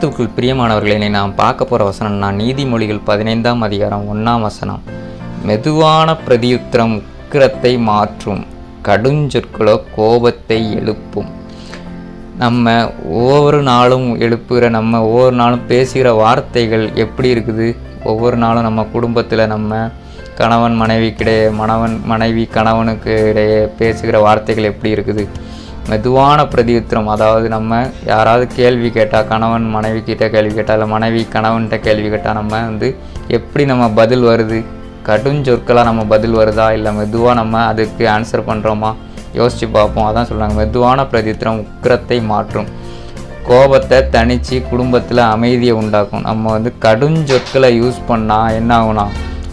கிறிஸ்துவுக்குள் பிரியமானவர்களை நாம் பார்க்க போகிற வசனம்னா நீதிமொழிகள் 15ஆம் அதிகாரம் 1ஆம் வசனம். மெதுவான பிரதியுத்திரம் உக்கிரத்தை மாற்றும், கடுஞ்சொற்களோ கோபத்தை எழுப்பும். நம்ம ஒவ்வொரு நாளும் ஒவ்வொரு நாளும் பேசுகிற வார்த்தைகள் எப்படி இருக்குது? ஒவ்வொரு நாளும் நம்ம குடும்பத்தில் நம்ம கணவன் மனைவிக்கிடையே, மனைவி கணவனுக்கு இடையே பேசுகிற வார்த்தைகள் எப்படி இருக்குது? மெதுவான பிரதியுத்திரம், அதாவது நம்ம யாராவது கேள்வி கேட்டால், கணவன் மனைவிக்கிட்ட கேள்வி கேட்டால், இல்லை மனைவி கணவன்கிட்ட கேள்வி கேட்டால் நம்ம எப்படி நம்ம பதில் வருது? கடுஞ்சொற்களாக நம்ம பதில் வருதா, இல்லை மெதுவாக நம்ம அதுக்கு ஆன்சர் பண்ணுறோமா? யோசித்து பார்ப்போம். அதான் சொல்கிறாங்க, மெதுவான பிரதியுத்திரம் உக்கிரத்தை மாற்றும், கோபத்தை தணித்து குடும்பத்தில் அமைதியை உண்டாக்கும். நம்ம கடுஞ்சொற்களை யூஸ் பண்ணால் என்ன ஆகும்னா,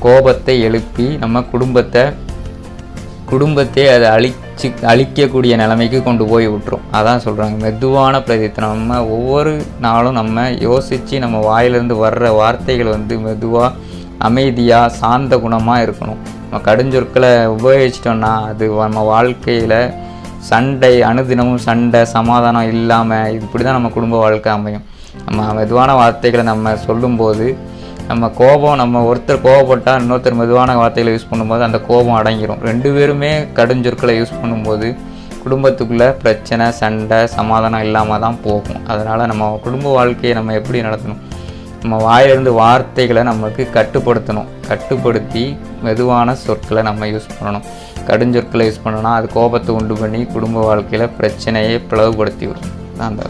கோபத்தை எழுப்பி நம்ம குடும்பத்தை அதை அழிக்கக்கூடிய நிலைமைக்கு கொண்டு போய் விட்டுரும். அதான் சொல்கிறாங்க மெதுவான பிரதியுத்திரம். நம்ம ஒவ்வொரு நாளும் நம்ம யோசித்து நம்ம வாயிலிருந்து வர்ற வார்த்தைகள் மெதுவாக அமைதியாக சாந்த குணமாக இருக்கணும். நம்ம கடுஞ்சொற்களை உபயோகிச்சிட்டோம்னா அது நம்ம வாழ்க்கையில் அனுதினமும் சண்டை சமாதானம் இல்லாமல் இப்படி தான் நம்ம குடும்ப வாழ்க்கை அமையும். நம்ம மெதுவான வார்த்தைகளை நம்ம சொல்லும்போது நம்ம ஒருத்தர் கோவப்பட்டால் இன்னொருத்தர் மெதுவான வார்த்தைகளை யூஸ் பண்ணும்போது அந்த கோபம் அடங்கிடும். 2 பேருமே கடுஞ்சொற்களை யூஸ் பண்ணும்போது குடும்பத்துக்குள்ளே பிரச்சனை, சண்டை, சமாதானம் இல்லாமல் தான் போகும். அதனால் நம்ம குடும்ப வாழ்க்கையை நம்ம எப்படி நடத்தணும்? நம்ம வாயிலிருந்து வார்த்தைகளை நமக்கு கட்டுப்படுத்தி மெதுவான சொற்களை நம்ம யூஸ் பண்ணணும். கடுஞ்சொற்களை யூஸ் பண்ணோன்னா அது கோபத்தை உண்டு பண்ணி குடும்ப வாழ்க்கையில் பிரச்சனையை பிளவுபடுத்தி விடும். அந்த